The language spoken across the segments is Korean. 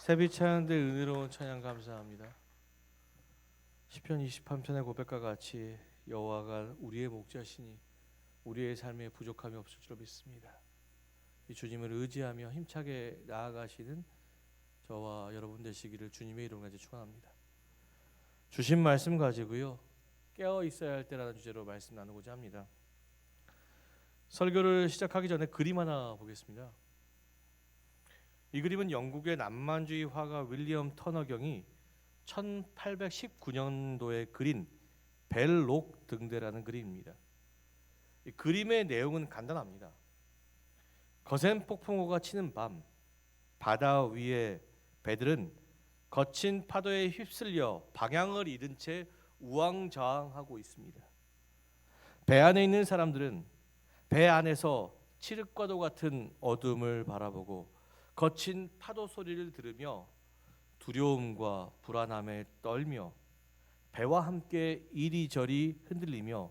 새빛 찬양대 은혜로운 찬양 감사합니다. 시편 23편의 고백과 같이 여호와가 우리의 목자시니 우리의 삶에 부족함이 없을 줄 믿습니다. 이 주님을 의지하며 힘차게 나아가시는 저와 여러분 되시기를 주님의 이름으로 축원합니다. 주신 말씀 가지고요, 깨어 있어야 할 때라는 주제로 말씀 나누고자 합니다. 설교를 시작하기 전에 그림 하나 보겠습니다. 이 그림은 영국의 낭만주의 화가 윌리엄 터너경이 1819년도에 그린 벨록 등대라는 그림입니다. 이 그림의 내용은 간단합니다. 거센 폭풍우가 치는 밤, 바다 위의 배들은 거친 파도에 휩쓸려 방향을 잃은 채 우왕좌왕하고 있습니다. 배 안에 있는 사람들은 배 안에서 칠흑과도 같은 어둠을 바라보고 거친 파도 소리를 들으며 두려움과 불안함에 떨며 배와 함께 이리저리 흔들리며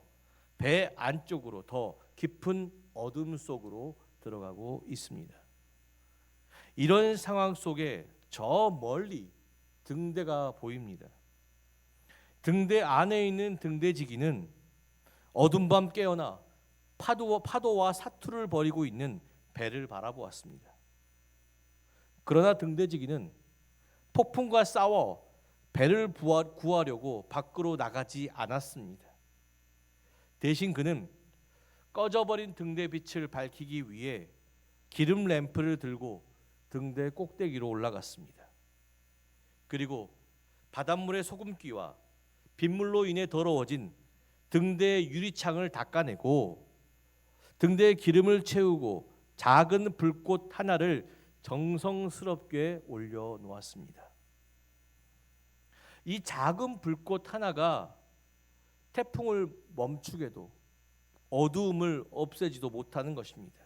배 안쪽으로 더 깊은 어둠 속으로 들어가고 있습니다. 이런 상황 속에 저 멀리 등대가 보입니다. 등대 안에 있는 등대지기는 어둠 밤 깨어나 파도와 사투를 벌이고 있는 배를 바라보았습니다. 그러나 등대지기는 폭풍과 싸워 배를 구하려고 밖으로 나가지 않았습니다. 대신 그는 꺼져버린 등대 빛을 밝히기 위해 기름 램프를 들고 등대 꼭대기로 올라갔습니다. 그리고 바닷물의 소금기와 빗물로 인해 더러워진 등대의 유리창을 닦아내고 등대에 기름을 채우고 작은 불꽃 하나를 정성스럽게 올려놓았습니다. 이 작은 불꽃 하나가 태풍을 멈추게도 어두움을 없애지도 못하는 것입니다.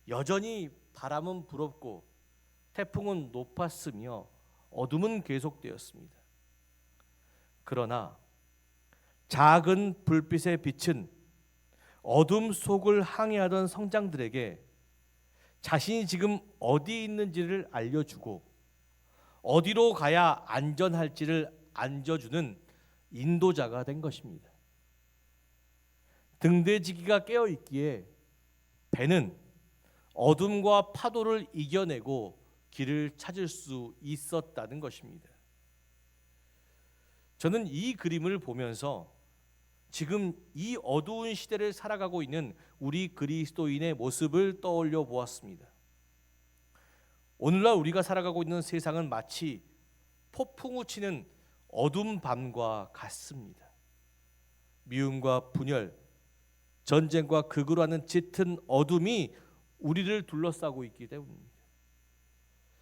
여전히 바람은 불었고 태풍은 높았으며 어둠은 계속되었습니다. 그러나 작은 불빛의 빛은 어둠 속을 항해하던 성장들에게 자신이 지금 어디 있는지를 알려주고 어디로 가야 안전할지를 안겨주는 인도자가 된 것입니다. 등대지기가 깨어 있기에 배는 어둠과 파도를 이겨내고 길을 찾을 수 있었다는 것입니다. 저는 이 그림을 보면서 지금 이 어두운 시대를 살아가고 있는 우리 그리스도인의 모습을 떠올려 보았습니다. 오늘날 우리가 살아가고 있는 세상은 마치 폭풍우 치는 어둠 밤과 같습니다. 미움과 분열, 전쟁과 극으로 하는 짙은 어둠이 우리를 둘러싸고 있기 때문입니다.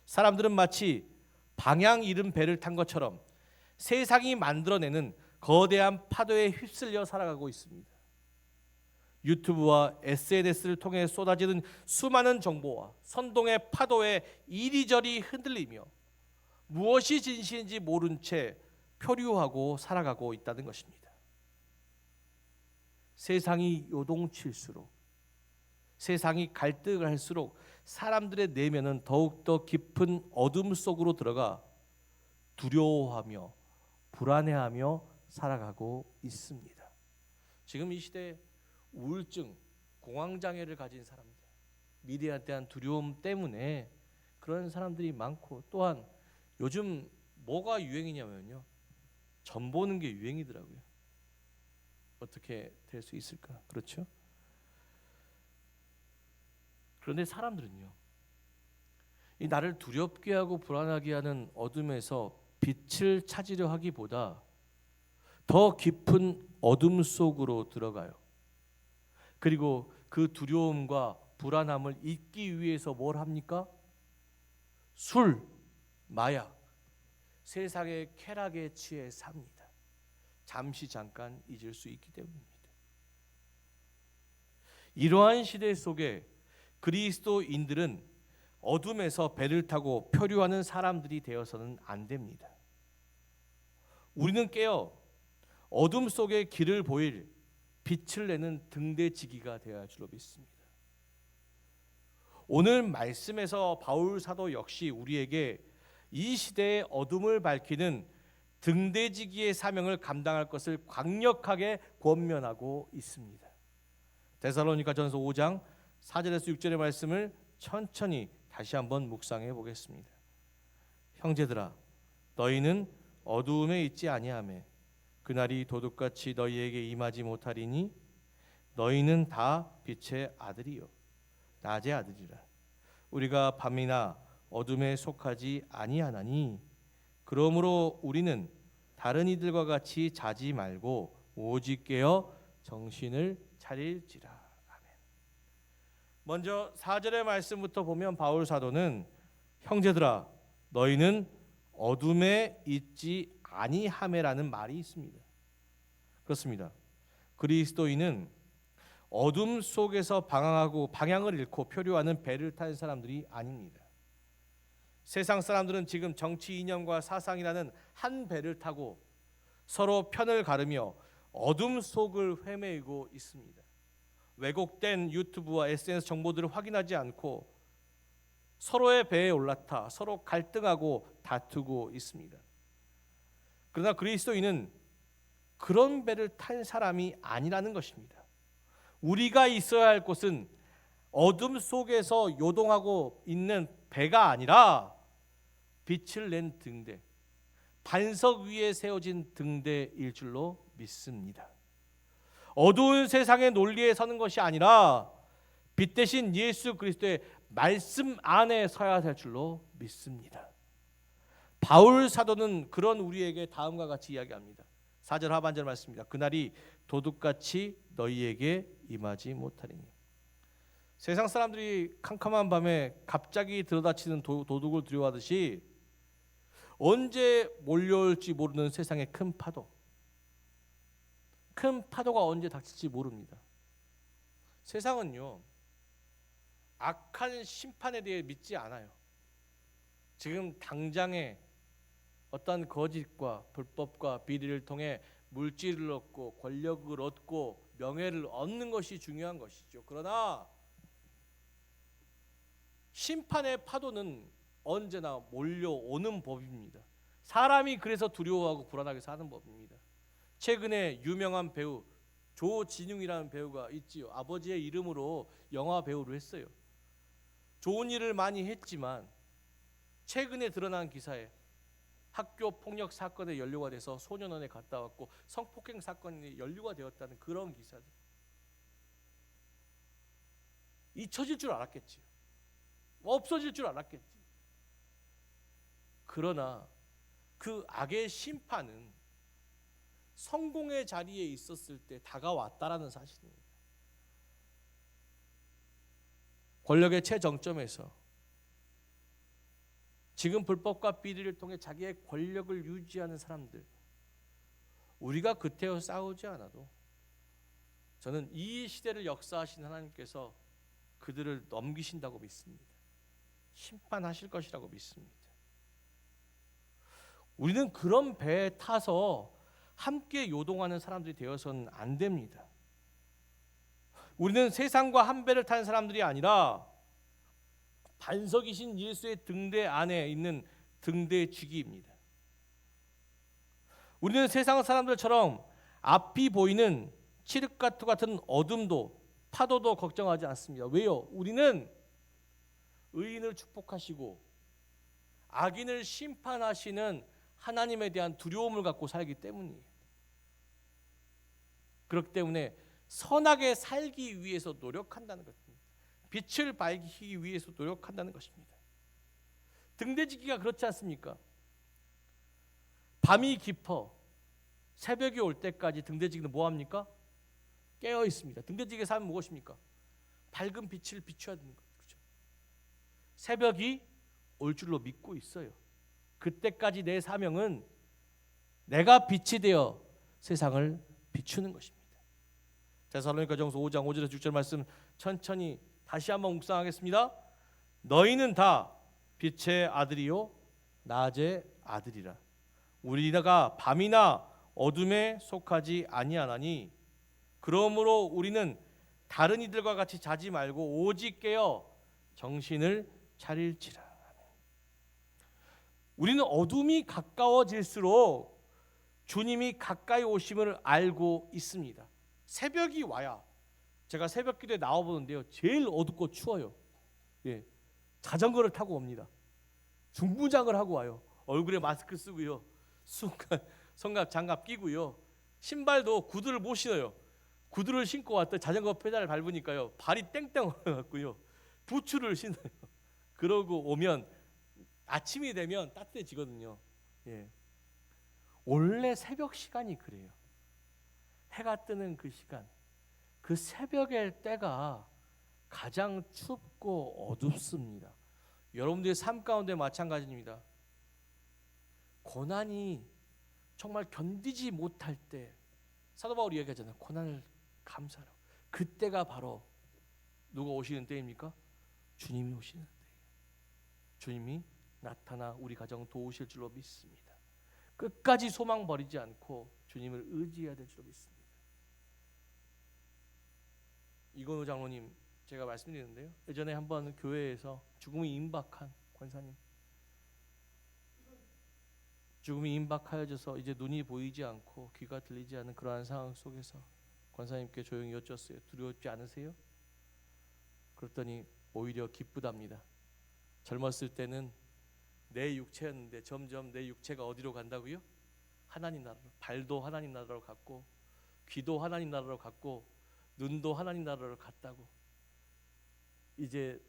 사람들은 마치 방향 잃은 배를 탄 것처럼 세상이 만들어내는 거대한 파도에 휩쓸려 살아가고 있습니다. 유튜브와 SNS를 통해 쏟아지는 수많은 정보와 선동의 파도에 이리저리 흔들리며 무엇이 진실인지 모른 채 표류하고 살아가고 있다는 것입니다. 세상이 요동칠수록, 세상이 갈등할수록 사람들의 내면은 더욱더 깊은 어둠 속으로 들어가 두려워하며 불안해하며 살아가고 있습니다. 지금 이 시대에 우울증, 공황장애를 가진 사람들, 미래에 대한 두려움 때문에 그런 사람들이 많고, 또한 요즘 뭐가 유행이냐면요, 점 보는 게 유행이더라고요. 어떻게 될 수 있을까? 그렇죠? 그런데 사람들은요, 이 나를 두렵게 하고 불안하게 하는 어둠에서 빛을 찾으려 하기보다 더 깊은 어둠 속으로 들어가요. 그리고 그 두려움과 불안함을 잊기 위해서 뭘 합니까? 술, 마약, 세상의 쾌락에 취해 삽니다. 잠시 잠깐 잊을 수 있기 때문입니다. 이러한 시대 속에 그리스도인들은 어둠에서 배를 타고 표류하는 사람들이 되어서는 안 됩니다. 우리는 깨어 어둠 속에 길을 보일 빛을 내는 등대지기가 되어야 할 줄로 믿습니다. 오늘 말씀에서 바울 사도 역시 우리에게 이 시대의 어둠을 밝히는 등대지기의 사명을 감당할 것을 강력하게 권면하고 있습니다. 데살로니가전서 5장 4절에서 6절의 말씀을 천천히 다시 한번 묵상해 보겠습니다. 형제들아, 너희는 어두움에 있지 아니하며 그날이 도둑같이 너희에게 임하지 못하리니 너희는 다 빛의 아들이요 낮의 아들이라. 우리가 밤이나 어둠에 속하지 아니하나니 그러므로 우리는 다른 이들과 같이 자지 말고 오직 깨어 정신을 차릴지라. 아멘. 먼저 4절의 말씀부터 보면 바울 사도는 형제들아 너희는 어둠에 있지 아니하매라는 말이 있습니다. 그렇습니다. 그리스도인은 어둠 속에서 방황하고 방향을 잃고 표류하는 배를 탄 사람들이 아닙니다. 세상 사람들은 지금 정치 이념과 사상이라는 한 배를 타고 서로 편을 가르며 어둠 속을 헤매고 있습니다. 왜곡된 유튜브와 SNS 정보들을 확인하지 않고 서로의 배에 올라타 서로 갈등하고 다투고 있습니다. 그러나 그리스도인은 그런 배를 탄 사람이 아니라는 것입니다. 우리가 있어야 할 곳은 어둠 속에서 요동하고 있는 배가 아니라 빛을 낸 등대, 반석 위에 세워진 등대일 줄로 믿습니다. 어두운 세상의 논리에 서는 것이 아니라 빛 대신 예수 그리스도의 말씀 안에 서야 될 줄로 믿습니다. 바울 사도는 그런 우리에게 다음과 같이 이야기합니다. 4절 하반절 말씀입니다. 그날이 도둑같이 너희에게 임하지 못하리니. 세상 사람들이 캄캄한 밤에 갑자기 들어닥치는 도둑을 두려워하듯이 언제 몰려올지 모르는 세상의 큰 파도가 언제 닥칠지 모릅니다. 세상은요 악한 심판에 대해 믿지 않아요. 지금 당장에 어떤 거짓과 불법과 비리를 통해 물질을 얻고 권력을 얻고 명예를 얻는 것이 중요한 것이죠. 그러나 심판의 파도는 언제나 몰려오는 법입니다. 사람이 그래서 두려워하고 불안하게 사는 법입니다. 최근에 유명한 배우 조진웅이라는 배우가 있지요. 아버지의 이름으로 영화 배우를 했어요. 좋은 일을 많이 했지만 최근에 드러난 기사에 학교 폭력 사건에 연루가 돼서 소년원에 갔다 왔고 성폭행 사건이 연루가 되었다는 그런 기사들. 잊혀질 줄 알았겠지. 없어질 줄 알았겠지. 그러나 그 악의 심판은 성공의 자리에 있었을 때 다가왔다라는 사실입니다. 권력의 최정점에서 지금 불법과 비리를 통해 자기의 권력을 유지하는 사람들, 우리가 그때와 싸우지 않아도 저는 이 시대를 역사하신 하나님께서 그들을 넘기신다고 믿습니다. 심판하실 것이라고 믿습니다. 우리는 그런 배에 타서 함께 요동하는 사람들이 되어서는 안 됩니다. 우리는 세상과 한 배를 탄 사람들이 아니라 반석이신 예수의 등대 안에 있는 등대지기입니다. 우리는 세상 사람들처럼 앞이 보이는 칠흑가토 같은 어둠도 파도도 걱정하지 않습니다. 왜요? 우리는 의인을 축복하시고 악인을 심판하시는 하나님에 대한 두려움을 갖고 살기 때문이에요. 그렇기 때문에 선하게 살기 위해서 노력한다는 것입니다. 빛을 밝히기 위해서 노력한다는 것입니다. 등대지기가 그렇지 않습니까? 밤이 깊어 새벽이 올 때까지 등대지기는 뭐합니까? 깨어 있습니다. 등대지기의 삶은 무엇입니까? 밝은 빛을 비춰야 되는 거죠. 그렇죠? 새벽이 올 줄로 믿고 있어요. 그때까지 내 사명은 내가 빛이 되어 세상을 비추는 것입니다. 데살로니가전서 5장 5절에서 6절 말씀 천천히 다시 한번 묵상하겠습니다. 너희는 다 빛의 아들이요 낮의 아들이라. 우리가 밤이나 어둠에 속하지 아니하나니 그러므로 우리는 다른 이들과 같이 자지 말고 오직 깨어 정신을 차릴지라. 우리는 어둠이 가까워질수록 주님이 가까이 오심을 알고 있습니다. 새벽이 와야, 제가 새벽 기도에 나와보는데요, 제일 어둡고 추워요. 예, 자전거를 타고 옵니다. 중부장을 하고 와요. 얼굴에 마스크 쓰고요, 순간 성갑 장갑 끼고요, 신발도 구두를 못 신어요. 구두를 신고 왔더니 자전거 페달을 밟으니까요 발이 땡땡 얼어갖고요 부츠를 신어요. 그러고 오면 아침이 되면 따뜻해지거든요. 예. 원래 새벽 시간이 그래요. 해가 뜨는 그 시간, 그 새벽의 때가 가장 춥고 어둡습니다. 여러분들의 삶 가운데 마찬가지입니다. 고난이 정말 견디지 못할 때, 사도 바울이 얘기하잖아요. 고난을 감사하라. 그때가 바로 누가 오시는 때입니까? 주님이 오시는 때예요. 주님이 나타나 우리 가정 도우실 줄로 믿습니다. 끝까지 소망 버리지 않고 주님을 의지해야 될 줄로 믿습니다. 이건우 장로님, 제가 말씀드리는데요, 예전에 한번 교회에서 죽음이 임박한 권사님, 죽음이 임박하여져서 이제 눈이 보이지 않고 귀가 들리지 않는 그러한 상황 속에서 권사님께 조용히 여쭈었어요. 두려웠지 않으세요? 그랬더니 오히려 기쁘답니다. 젊었을 때는 내 육체였는데 점점 내 육체가 어디로 간다고요? 하나님 나라로. 발도 하나님 나라로 갔고, 귀도 하나님 나라로 갔고, 눈도 하나님 나라로 갔다고. 이제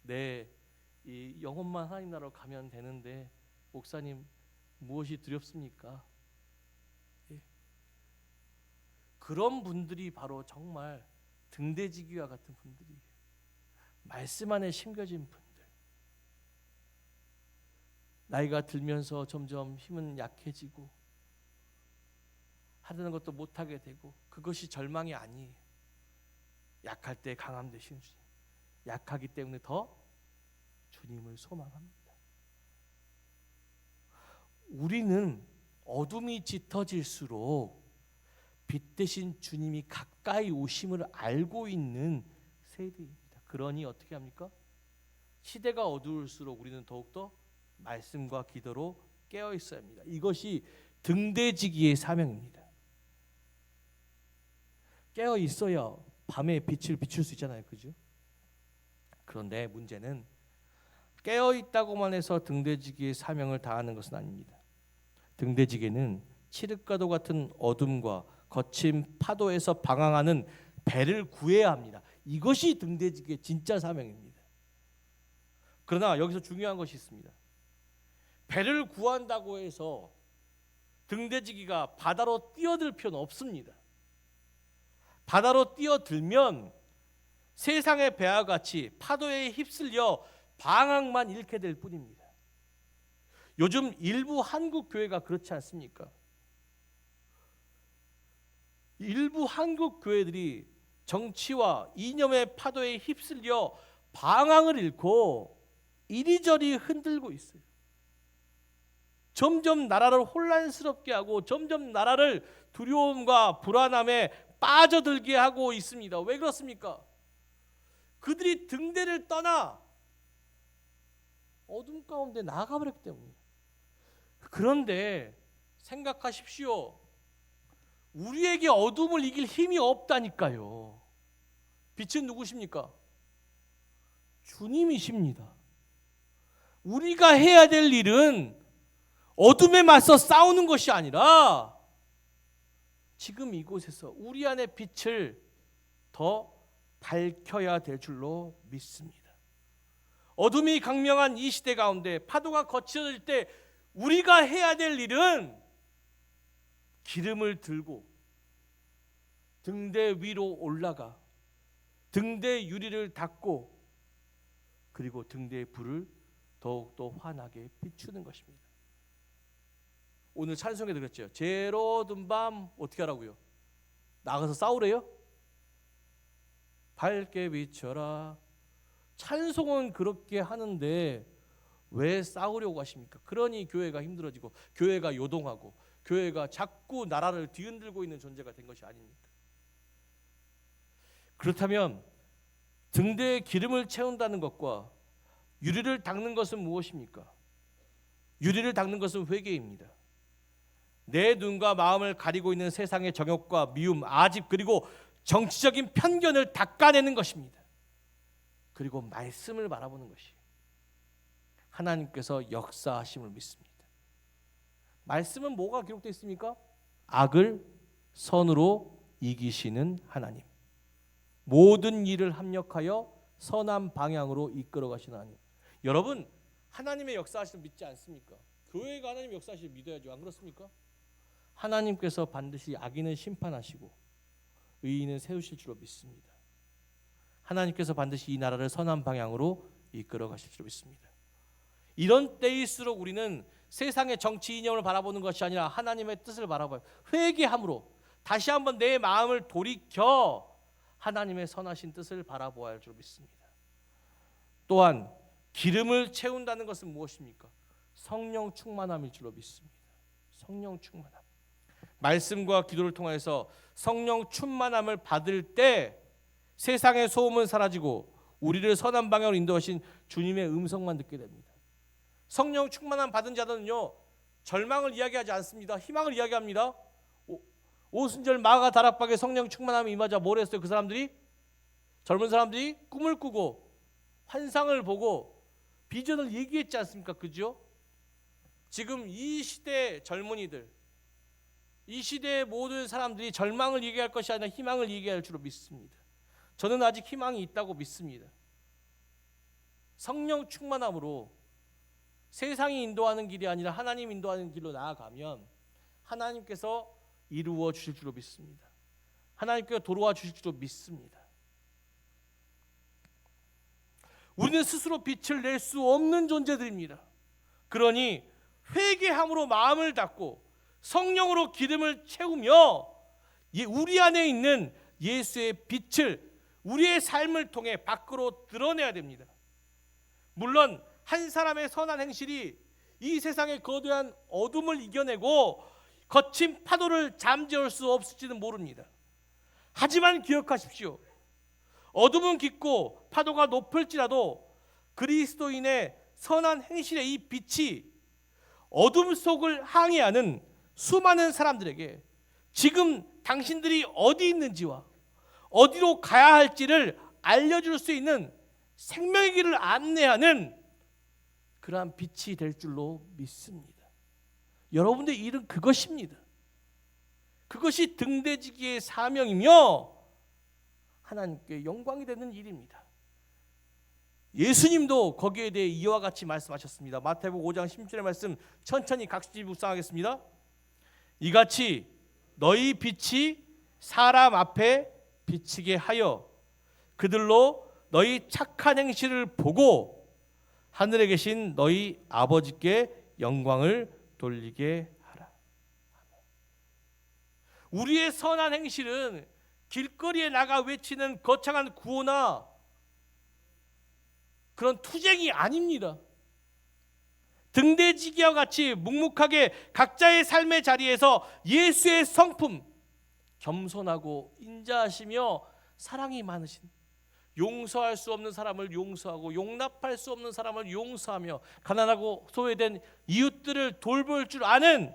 내 이 영혼만 하나님 나라로 가면 되는데 목사님, 무엇이 두렵습니까? 예. 그런 분들이 바로 정말 등대지기와 같은 분들이에요. 말씀 안에 심겨진 분들. 나이가 들면서 점점 힘은 약해지고 하는 것도 못하게 되고, 그것이 절망이 아니에요. 약할 때 강함 되신 주님, 약하기 때문에 더 주님을 소망합니다. 우리는 어둠이 짙어질수록 빛 대신 주님이 가까이 오심을 알고 있는 세대입니다. 그러니 어떻게 합니까? 시대가 어두울수록 우리는 더욱더 말씀과 기도로 깨어 있어야 합니다. 이것이 등대지기의 사명입니다. 깨어 있어야 밤에 빛을 비출 수 있잖아요, 그죠? 그런데 문제는 깨어 있다고만 해서 등대지기의 사명을 다하는 것은 아닙니다. 등대지기는 칠흑가도 같은 어둠과 거친 파도에서 방황하는 배를 구해야 합니다. 이것이 등대지기의 진짜 사명입니다. 그러나 여기서 중요한 것이 있습니다. 배를 구한다고 해서 등대지기가 바다로 뛰어들 필요는 없습니다. 바다로 뛰어들면 세상의 배와 같이 파도에 휩쓸려 방황만 잃게 될 뿐입니다. 요즘 일부 한국 교회가 그렇지 않습니까? 일부 한국 교회들이 정치와 이념의 파도에 휩쓸려 방황을 잃고 이리저리 흔들고 있어요. 점점 나라를 혼란스럽게 하고 점점 나라를 두려움과 불안함에 빠져들게 하고 있습니다. 왜 그렇습니까? 그들이 등대를 떠나 어둠 가운데 나아가버렸기 때문이에요. 그런데 생각하십시오. 우리에게 어둠을 이길 힘이 없다니까요. 빛은 누구십니까? 주님이십니다. 우리가 해야 될 일은 어둠에 맞서 싸우는 것이 아니라 지금 이곳에서 우리 안에 빛을 더 밝혀야 될 줄로 믿습니다. 어둠이 강명한 이 시대 가운데 파도가 거칠어질 때 우리가 해야 될 일은 기름을 들고 등대 위로 올라가 등대 유리를 닫고 그리고 등대의 불을 더욱더 환하게 비추는 것입니다. 오늘 찬송에 들었죠. 제로든 밤 어떻게 하라고요? 나가서 싸우래요? 밝게 비춰라. 찬송은 그렇게 하는데 왜 싸우려고 하십니까? 그러니 교회가 힘들어지고 교회가 요동하고 교회가 자꾸 나라를 뒤흔들고 있는 존재가 된 것이 아닙니까? 그렇다면 등대에 기름을 채운다는 것과 유리를 닦는 것은 무엇입니까? 유리를 닦는 것은 회개입니다. 내 눈과 마음을 가리고 있는 세상의 정욕과 미움, 아집 그리고 정치적인 편견을 닦아내는 것입니다. 그리고 말씀을 바라보는 것이 하나님께서 역사하심을 믿습니다. 말씀은 뭐가 기록되어 있습니까? 악을 선으로 이기시는 하나님, 모든 일을 합력하여 선한 방향으로 이끌어 가시는 하나님. 여러분, 하나님의 역사하심을 믿지 않습니까? 교회가 하나님의 역사하심을 믿어야죠. 안 그렇습니까? 하나님께서 반드시 악인은 심판하시고 의인은 세우실 줄로 믿습니다. 하나님께서 반드시 이 나라를 선한 방향으로 이끌어 가실 줄로 믿습니다. 이런 때일수록 우리는 세상의 정치 이념을 바라보는 것이 아니라 하나님의 뜻을 바라봐요. 회개함으로 다시 한번 내 마음을 돌이켜 하나님의 선하신 뜻을 바라보아야 할 줄 믿습니다. 또한 기름을 채운다는 것은 무엇입니까? 성령 충만함일 줄로 믿습니다. 성령 충만함. 말씀과 기도를 통해서 성령 충만함을 받을 때 세상의 소음은 사라지고 우리를 선한 방향으로 인도하신 주님의 음성만 듣게 됩니다. 성령 충만함 받은 자들은요, 절망을 이야기하지 않습니다. 희망을 이야기합니다. 오순절 마가 다락방에 성령 충만함이 임하자 뭘 했어요? 그 사람들이, 젊은 사람들이 꿈을 꾸고 환상을 보고 비전을 얘기했지 않습니까? 그죠? 지금 이 시대 젊은이들, 이 시대의 모든 사람들이 절망을 얘기할 것이 아니라 희망을 얘기할 줄로 믿습니다. 저는 아직 희망이 있다고 믿습니다. 성령 충만함으로 세상이 인도하는 길이 아니라 하나님 인도하는 길로 나아가면 하나님께서 이루어 주실 줄로 믿습니다. 하나님께서 돌아와 주실 줄로 믿습니다. 우리는 스스로 빛을 낼 수 없는 존재들입니다. 그러니 회개함으로 마음을 닫고 성령으로 기름을 채우며 우리 안에 있는 예수의 빛을 우리의 삶을 통해 밖으로 드러내야 됩니다. 물론 한 사람의 선한 행실이 이 세상의 거대한 어둠을 이겨내고 거친 파도를 잠재울 수 없을지는 모릅니다. 하지만 기억하십시오. 어둠은 깊고 파도가 높을지라도 그리스도인의 선한 행실의 이 빛이 어둠 속을 항해하는 수많은 사람들에게 지금 당신들이 어디 있는지와 어디로 가야 할지를 알려줄 수 있는 생명의 길을 안내하는 그러한 빛이 될 줄로 믿습니다. 여러분들의 일은 그것입니다. 그것이 등대지기의 사명이며 하나님께 영광이 되는 일입니다. 예수님도 거기에 대해 이와 같이 말씀하셨습니다. 마태복음 5장 16절의 말씀 천천히 각지 묵상하겠습니다. 이같이 너희 빛이 사람 앞에 비치게 하여 그들로 너희 착한 행실을 보고 하늘에 계신 너희 아버지께 영광을 돌리게 하라. 우리의 선한 행실은 길거리에 나가 외치는 거창한 구호나 그런 투쟁이 아닙니다. 등대지기와 같이 묵묵하게 각자의 삶의 자리에서 예수의 성품, 겸손하고 인자하시며 사랑이 많으신, 용서할 수 없는 사람을 용서하고 용납할 수 없는 사람을 용서하며 가난하고 소외된 이웃들을 돌볼 줄 아는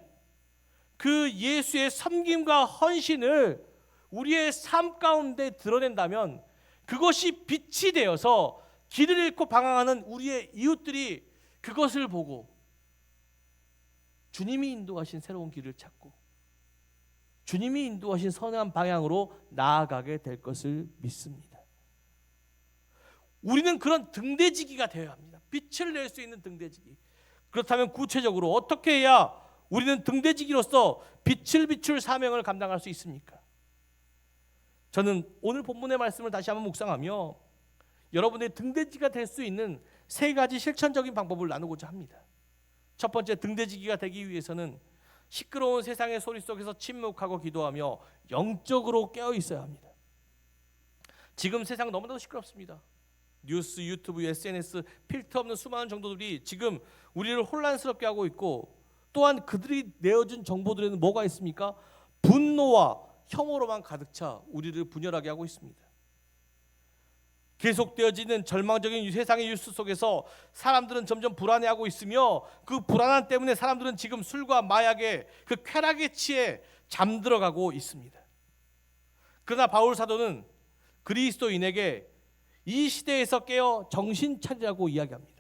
그 예수의 섬김과 헌신을 우리의 삶 가운데 드러낸다면 그것이 빛이 되어서 길을 잃고 방황하는 우리의 이웃들이 그것을 보고 주님이 인도하신 새로운 길을 찾고 주님이 인도하신 선한 방향으로 나아가게 될 것을 믿습니다. 우리는 그런 등대지기가 되어야 합니다. 빛을 낼 수 있는 등대지기. 그렇다면 구체적으로 어떻게 해야 우리는 등대지기로서 빛을 비출 사명을 감당할 수 있습니까? 저는 오늘 본문의 말씀을 다시 한번 묵상하며 여러분의 등대지기가 될 수 있는 세 가지 실천적인 방법을 나누고자 합니다. 첫 번째, 등대지기가 되기 위해서는 시끄러운 세상의 소리 속에서 침묵하고 기도하며 영적으로 깨어 있어야 합니다. 지금 세상 너무나도 시끄럽습니다. 뉴스, 유튜브, SNS 필터 없는 수많은 정보들이 지금 우리를 혼란스럽게 하고 있고 또한 그들이 내어준 정보들에는 뭐가 있습니까? 분노와 혐오로만 가득 차 우리를 분열하게 하고 있습니다. 계속되어지는 절망적인 세상의 뉴스 속에서 사람들은 점점 불안해하고 있으며, 그 불안함 때문에 사람들은 지금 술과 마약의 그 쾌락에 취해 잠들어가고 있습니다. 그러나 바울 사도는 그리스도인에게 이 시대에서 깨어 정신 차리라고 이야기합니다.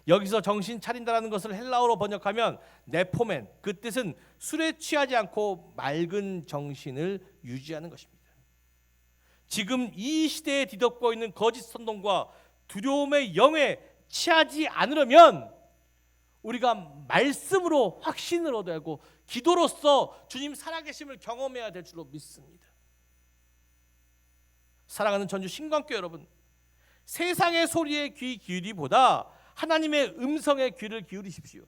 여기서 정신 차린다라는 것을 헬라어로 번역하면 네포멘, 그 뜻은 술에 취하지 않고 맑은 정신을 유지하는 것입니다. 지금 이 시대에 뒤덮고 있는 거짓 선동과 두려움의 영에 취하지 않으려면 우리가 말씀으로 확신을 얻어야 하고 기도로서 주님 살아계심을 경험해야 될 줄로 믿습니다. 사랑하는 전주 신광교회 여러분, 세상의 소리에 귀 기울이보다 하나님의 음성에 귀를 기울이십시오.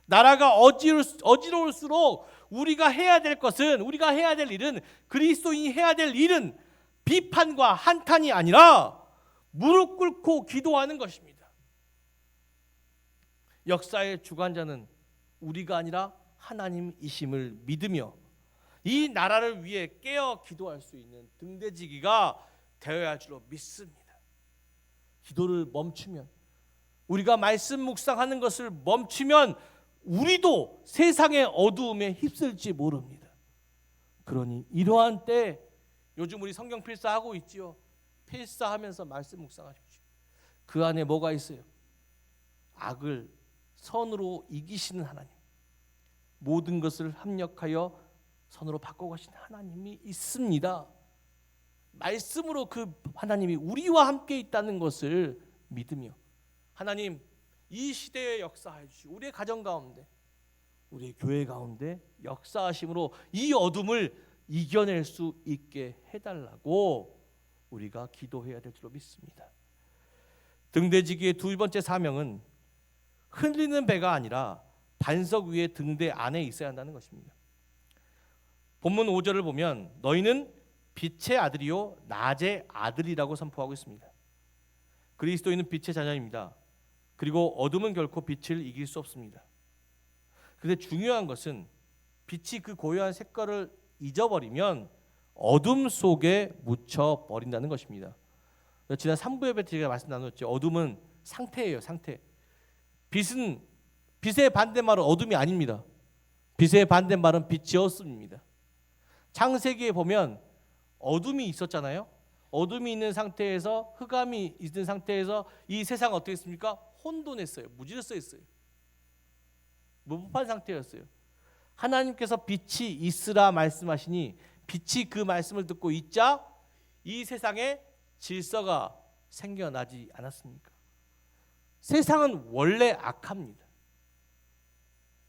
나라가 어지러울수록 우리가 해야 될 것은, 우리가 해야 될 일은, 그리스도인이 해야 될 일은 비판과 한탄이 아니라 무릎 꿇고 기도하는 것입니다. 역사의 주관자는 우리가 아니라 하나님이심을 믿으며 이 나라를 위해 깨어 기도할 수 있는 등대지기가 되어야 할 줄로 믿습니다. 기도를 멈추면, 우리가 말씀 묵상하는 것을 멈추면 우리도 세상의 어두움에 휩쓸지 모릅니다. 그러니 이러한 때 요즘 우리 성경 필사하고 있지요. 필사하면서 말씀 묵상하십시오. 그 안에 뭐가 있어요? 악을 선으로 이기시는 하나님, 모든 것을 합력하여 선으로 바꿔가시는 하나님이 있습니다. 말씀으로 그 하나님이 우리와 함께 있다는 것을 믿으며, 하나님 이 시대에 역사해 주시고 우리의 가정 가운데, 우리의 교회 가운데 역사하심으로 이 어둠을 이겨낼 수 있게 해달라고 우리가 기도해야 될 줄로 믿습니다. 등대지기의 두 번째 사명은 흘리는 배가 아니라 반석 위에 등대 안에 있어야 한다는 것입니다. 본문 5절을 보면 너희는 빛의 아들이요 낮의 아들이라고 선포하고 있습니다. 그리스도인은 빛의 자녀입니다. 그리고 어둠은 결코 빛을 이길 수 없습니다. 그런데 중요한 것은 빛이 그 고요한 색깔을 잊어버리면 어둠 속에 묻혀 버린다는 것입니다. 지난 3부 예배 때 제가 말씀 나눴죠. 어둠은 상태예요, 상태. 빛의 반대말은 어둠이 아닙니다. 빛의 반대말은 빛이었습니다. 창세기에 보면 어둠이 있었잖아요. 어둠이 있는 상태에서, 흑암이 있는 상태에서 이 세상은 어떻게 했습니까? 혼돈했어요. 무질서했어요. 무법한 상태였어요. 하나님께서 빛이 있으라 말씀하시니 빛이 그 말씀을 듣고 있자 이 세상에 질서가 생겨나지 않았습니까? 세상은 원래 악합니다.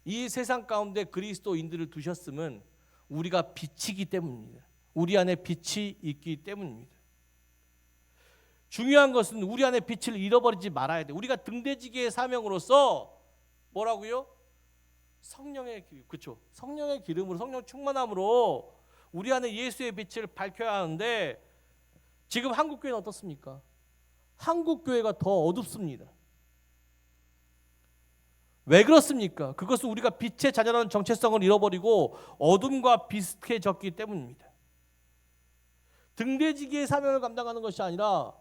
이 세상 가운데 그리스도인들을 두셨음은 우리가 빛이기 때문입니다. 우리 안에 빛이 있기 때문입니다. 중요한 것은 우리 안에 빛을 잃어버리지 말아야 돼. 우리가 등대지기의 사명으로서 뭐라고요? 성령의 기름, 그렇죠? 성령의 기름으로, 성령 충만함으로 우리 안에 예수의 빛을 밝혀야 하는데, 지금 한국 교회는 어떻습니까? 한국 교회가 더 어둡습니다. 왜 그렇습니까? 그것은 우리가 빛의 자녀라는 정체성을 잃어버리고 어둠과 비슷해졌기 때문입니다. 등대지기의 사명을 감당하는 것이 아니라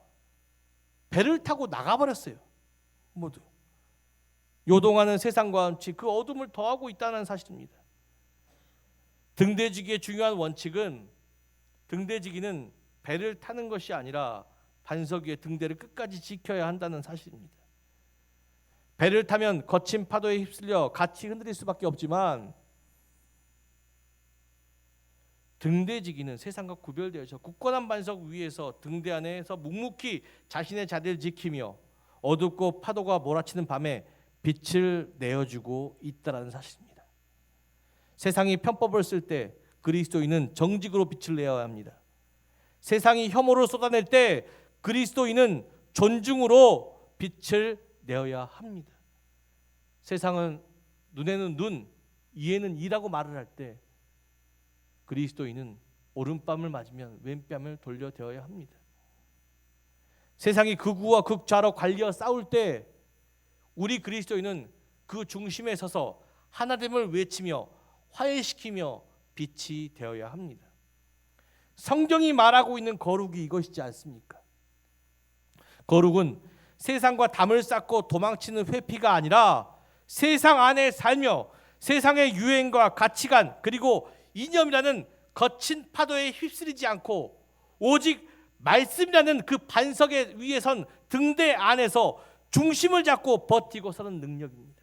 배를 타고 나가버렸어요. 모두 요동하는 세상과 같이 그 어둠을 더하고 있다는 사실입니다. 등대지기의 중요한 원칙은, 등대지기는 배를 타는 것이 아니라 반석 위에 등대를 끝까지 지켜야 한다는 사실입니다. 배를 타면 거친 파도에 휩쓸려 같이 흔들릴 수밖에 없지만, 등대지기는 세상과 구별되어서 굳건한 반석 위에서 등대 안에서 묵묵히 자신의 자리를 지키며 어둡고 파도가 몰아치는 밤에 빛을 내어주고 있다는 사실입니다. 세상이 편법을 쓸 때 그리스도인은 정직으로 빛을 내어야 합니다. 세상이 혐오를 쏟아낼 때 그리스도인은 존중으로 빛을 내어야 합니다. 세상은 눈에는 눈, 이에는 이라고 말을 할 때 그리스도인은 오른뺨을 맞으면 왼뺨을 돌려대어야 합니다. 세상이 극우와 극좌로 갈려 싸울 때 우리 그리스도인은 그 중심에 서서 하나됨을 외치며 화해시키며 빛이 되어야 합니다. 성경이 말하고 있는 거룩이 이것이지 않습니까? 거룩은 세상과 담을 쌓고 도망치는 회피가 아니라 세상 안에 살며 세상의 유행과 가치관 그리고 이념이라는 거친 파도에 휩쓸리지 않고 오직 말씀이라는 그 반석에 위에 선 등대 안에서 중심을 잡고 버티고 서는 능력입니다.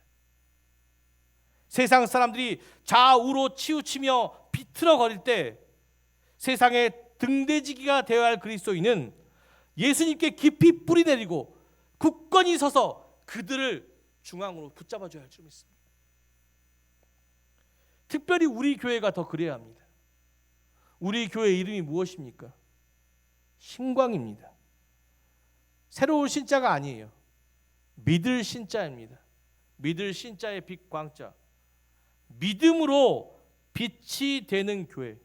세상 사람들이 좌우로 치우치며 비틀어거릴 때 세상의 등대지기가 되어야 할 그리스도인은 예수님께 깊이 뿌리내리고 굳건히 서서 그들을 중앙으로 붙잡아줘야 할 줄 믿습니다. 특별히 우리 교회가 더 그래야 합니다. 우리 교회 이름이 무엇입니까? 신광입니다. 새로운 신자가 아니에요. 믿을 신자입니다. 믿을 신자의 빛 광자. 믿음으로 빛이 되는 교회.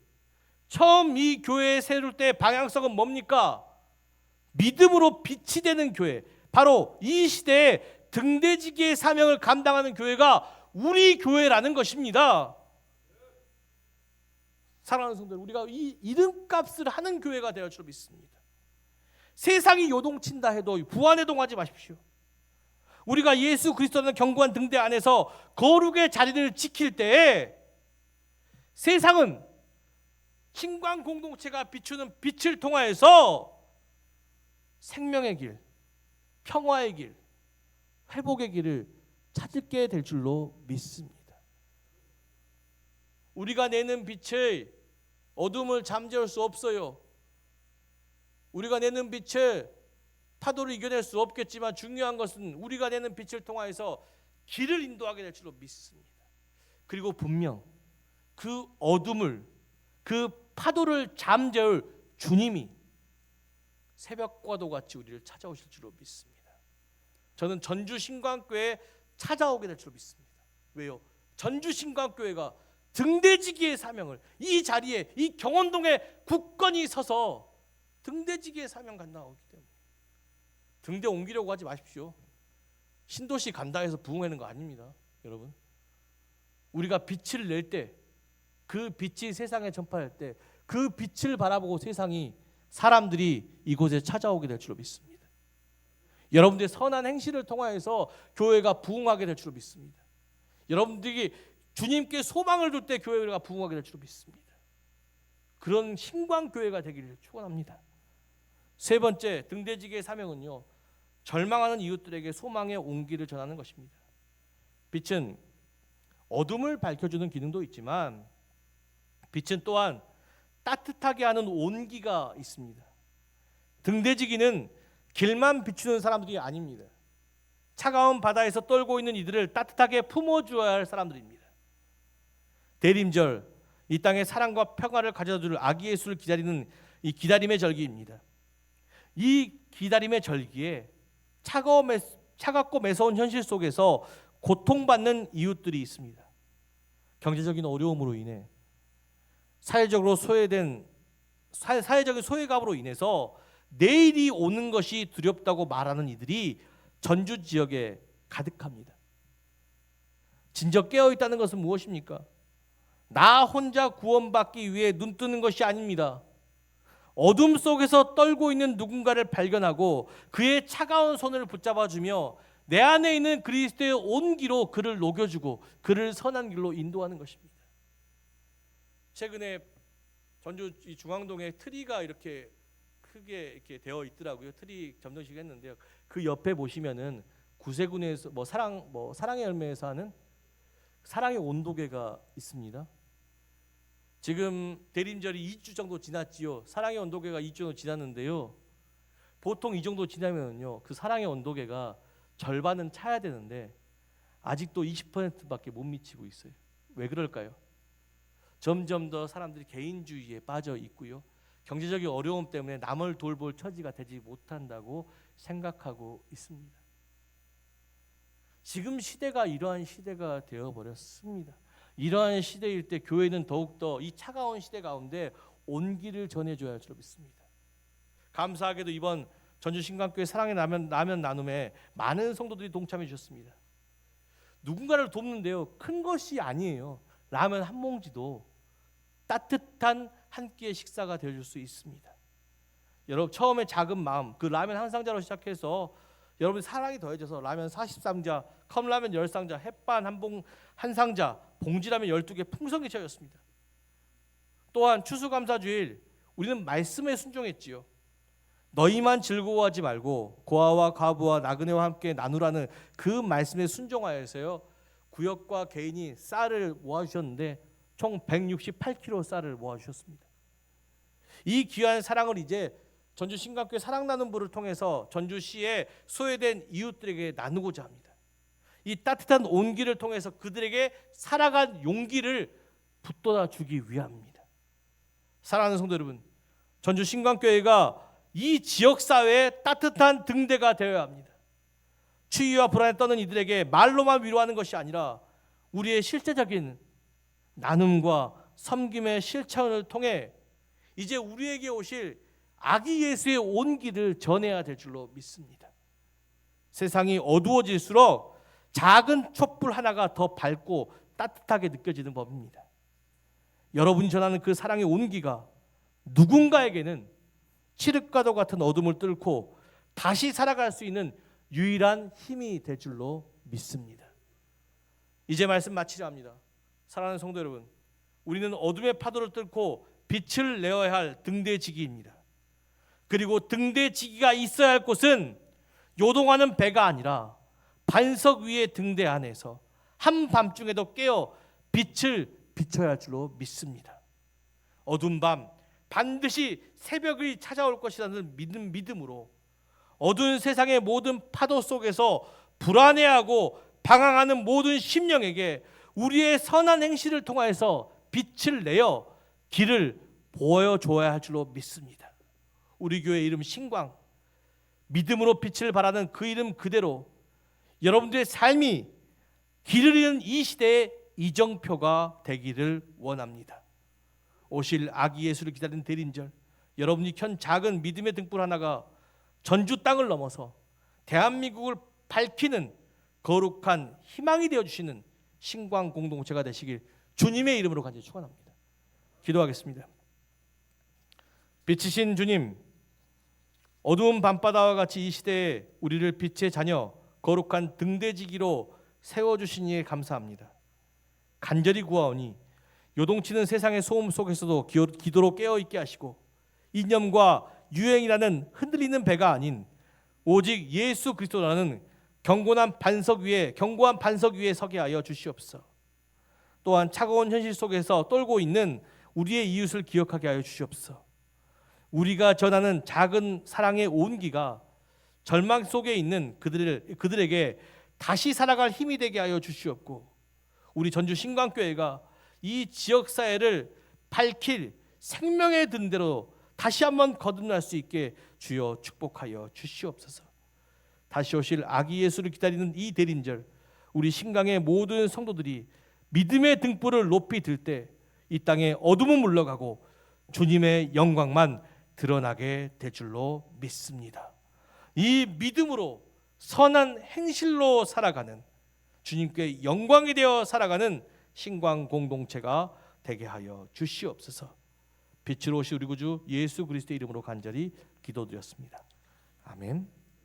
처음 이 교회에 세울 때 방향성은 뭡니까? 믿음으로 빛이 되는 교회. 바로 이 시대에 등대지기의 사명을 감당하는 교회가 우리 교회라는 것입니다. 사랑하는 성도들, 우리가 이 이름값을 하는 교회가 되어 줄 믿습니다. 세상이 요동친다 해도 부안해동하지 마십시오. 우리가 예수 그리스도라는 견고한 등대 안에서 거룩의 자리를 지킬 때에 세상은 신광 공동체가 비추는 빛을 통하여서 생명의 길, 평화의 길, 회복의 길을 찾게 될 줄로 믿습니다. 우리가 내는 빛의 어둠을 잠재울 수 없어요. 우리가 내는 빛을 파도를 이겨낼 수 없겠지만 중요한 것은 우리가 내는 빛을 통하여서 길을 인도하게 될 줄로 믿습니다. 그리고 분명 그 어둠을, 그 파도를 잠재울 주님이 새벽과도 같이 우리를 찾아오실 줄로 믿습니다. 저는 전주 신광교회에 찾아오게 될 줄로 믿습니다. 왜요? 전주 신광교회가 등대지기의 사명을 이 자리에, 이 경원동에 굳건히 서서 등대지기의 사명 감당하기 때문에 등대 옮기려고 하지 마십시오. 신도시 간다 해서 부흥하는 거 아닙니다. 여러분, 우리가 빛을 낼 때, 그 빛이 세상에 전파할 때 그 빛을 바라보고 세상이, 사람들이 이곳에 찾아오게 될 줄로 믿습니다. 여러분들의 선한 행실을 통하여서 교회가 부흥하게 될 줄로 믿습니다. 여러분들이 주님께 소망을 둘 때 교회가 부흥하게 될 줄로 믿습니다. 그런 신광교회가 되기를 축원합니다. 세 번째, 등대지기의 사명은요, 절망하는 이웃들에게 소망의 온기를 전하는 것입니다. 빛은 어둠을 밝혀주는 기능도 있지만 빛은 또한 따뜻하게 하는 온기가 있습니다. 등대지기는 길만 비추는 사람들이 아닙니다. 차가운 바다에서 떨고 있는 이들을 따뜻하게 품어주어야 할 사람들입니다. 대림절, 이 땅에 사랑과 평화를 가져다줄 아기 예수를 기다리는 이 기다림의 절기입니다. 이 기다림의 절기에 차갑고 매서운 현실 속에서 고통받는 이웃들이 있습니다. 경제적인 어려움으로 인해 사회적인 소외감으로 인해서 내일이 오는 것이 두렵다고 말하는 이들이 전주 지역에 가득합니다. 진정 깨어 있다는 것은 무엇입니까? 나 혼자 구원받기 위해 눈 뜨는 것이 아닙니다. 어둠 속에서 떨고 있는 누군가를 발견하고 그의 차가운 손을 붙잡아주며 내 안에 있는 그리스도의 온기로 그를 녹여주고 그를 선한 길로 인도하는 것입니다. 최근에 전주 중앙동에 트리가 이렇게 크게 이렇게 되어 있더라고요. 트리 점정식 했는데요. 그 옆에 보시면은 구세군에서 사랑의 열매에서 하는 사랑의 온도계가 있습니다. 지금 대림절이 2주 정도 지났지요. 사랑의 온도계가 2주 정도 지났는데요. 보통 이 정도 지나면요, 그 사랑의 온도계가 절반은 차야 되는데 아직도 20%밖에 못 미치고 있어요. 왜 그럴까요? 점점 더 사람들이 개인주의에 빠져 있고요. 경제적인 어려움 때문에 남을 돌볼 처지가 되지 못한다고 생각하고 있습니다. 지금 시대가 이러한 시대가 되어버렸습니다. 이러한 시대일 때 교회는 더욱더 이 차가운 시대 가운데 온기를 전해줘야 할 줄 믿습니다. 감사하게도 이번 전주 신광교회 사랑의 라면 나눔에 많은 성도들이 동참해 주셨습니다. 누군가를 돕는데요, 큰 것이 아니에요. 라면 한 봉지도 따뜻한 한 끼의 식사가 되어줄 수 있습니다. 여러분 처음에 작은 마음, 그 라면 한 상자로 시작해서 여러분 사랑이 더해져서 라면 40상자, 컵라면 10상자, 햇반 한 상자, 봉지라면 12개 풍성히 채워졌습니다. 또한 추수감사주일 우리는 말씀에 순종했지요. 너희만 즐거워하지 말고 고아와 과부와 나그네와 함께 나누라는 그 말씀에 순종하여서요. 구역과 개인이 쌀을 모아주셨는데 총 168kg 쌀을 모아주셨습니다. 이 귀한 사랑을 이제 전주 신강교회 사랑 나눔 부를 통해서 전주시에 소외된 이웃들에게 나누고자 합니다. 이 따뜻한 온기를 통해서 그들에게 살아간 용기를 북돋아 주기 위함입니다. 사랑하는 성도 여러분, 전주 신강교회가 이 지역사회의 따뜻한 등대가 되어야 합니다. 추위와 불안에 떠는 이들에게 말로만 위로하는 것이 아니라 우리의 실제적인 나눔과 섬김의 실천을 통해 이제 우리에게 오실 아기 예수의 온기를 전해야 될 줄로 믿습니다. 세상이 어두워질수록 작은 촛불 하나가 더 밝고 따뜻하게 느껴지는 법입니다. 여러분이 전하는 그 사랑의 온기가 누군가에게는 칠흑과도 같은 어둠을 뚫고 다시 살아갈 수 있는 유일한 힘이 될 줄로 믿습니다. 이제 말씀 마치려 합니다. 사랑하는 성도 여러분, 우리는 어둠의 파도를 뚫고 빛을 내어야 할 등대지기입니다. 그리고 등대지기가 있어야 할 곳은 요동하는 배가 아니라 반석 위의 등대 안에서 한밤중에도 깨어 빛을 비춰야 할 줄로 믿습니다. 어두운 밤 반드시 새벽이 찾아올 것이라는 믿음으로 어두운 세상의 모든 파도 속에서 불안해하고 방황하는 모든 심령에게 우리의 선한 행실을 통하여서 빛을 내어 길을 보여줘야 할 줄로 믿습니다. 우리 교회 이름 신광, 믿음으로 빛을 발하는 그 이름 그대로 여러분들의 삶이 길을 잃은 이 시대의 이정표가 되기를 원합니다. 오실 아기 예수를 기다리는 대림절, 여러분이 켠 작은 믿음의 등불 하나가 전주 땅을 넘어서 대한민국을 밝히는 거룩한 희망이 되어주시는 신광 공동체가 되시길 주님의 이름으로 간절히 축원합니다. 기도하겠습니다. 빛이신 주님, 어두운 밤바다와 같이 이 시대에 우리를 빛의 자녀, 거룩한 등대지기로 세워주시니 감사합니다. 간절히 구하오니 요동치는 세상의 소음 속에서도 기도로 깨어있게 하시고 이념과 유행이라는 흔들리는 배가 아닌 오직 예수 그리스도라는 견고한 반석 위에 서게 하여 주시옵소서. 또한 차가운 현실 속에서 떨고 있는 우리의 이웃을 기억하게 하여 주시옵소서. 우리가 전하는 작은 사랑의 온기가 절망 속에 있는 그들에게 다시 살아갈 힘이 되게 하여 주시옵고, 우리 전주 신광교회가 이 지역사회를 밝힐 생명의 등대로 다시 한번 거듭날 수 있게 주여 축복하여 주시옵소서. 다시 오실 아기 예수를 기다리는 이 대림절, 우리 신강의 모든 성도들이 믿음의 등불을 높이 들 때 이 땅의 어둠은 물러가고 주님의 영광만 드러나게 될 줄로 믿습니다. 이 믿음으로 선한 행실로 살아가는, 주님께 영광이 되어 살아가는 신광 공동체가 되게 하여 주시옵소서. 빛으로 오신 우리 구주 예수 그리스도의 이름으로 간절히 기도드렸습니다. 아멘.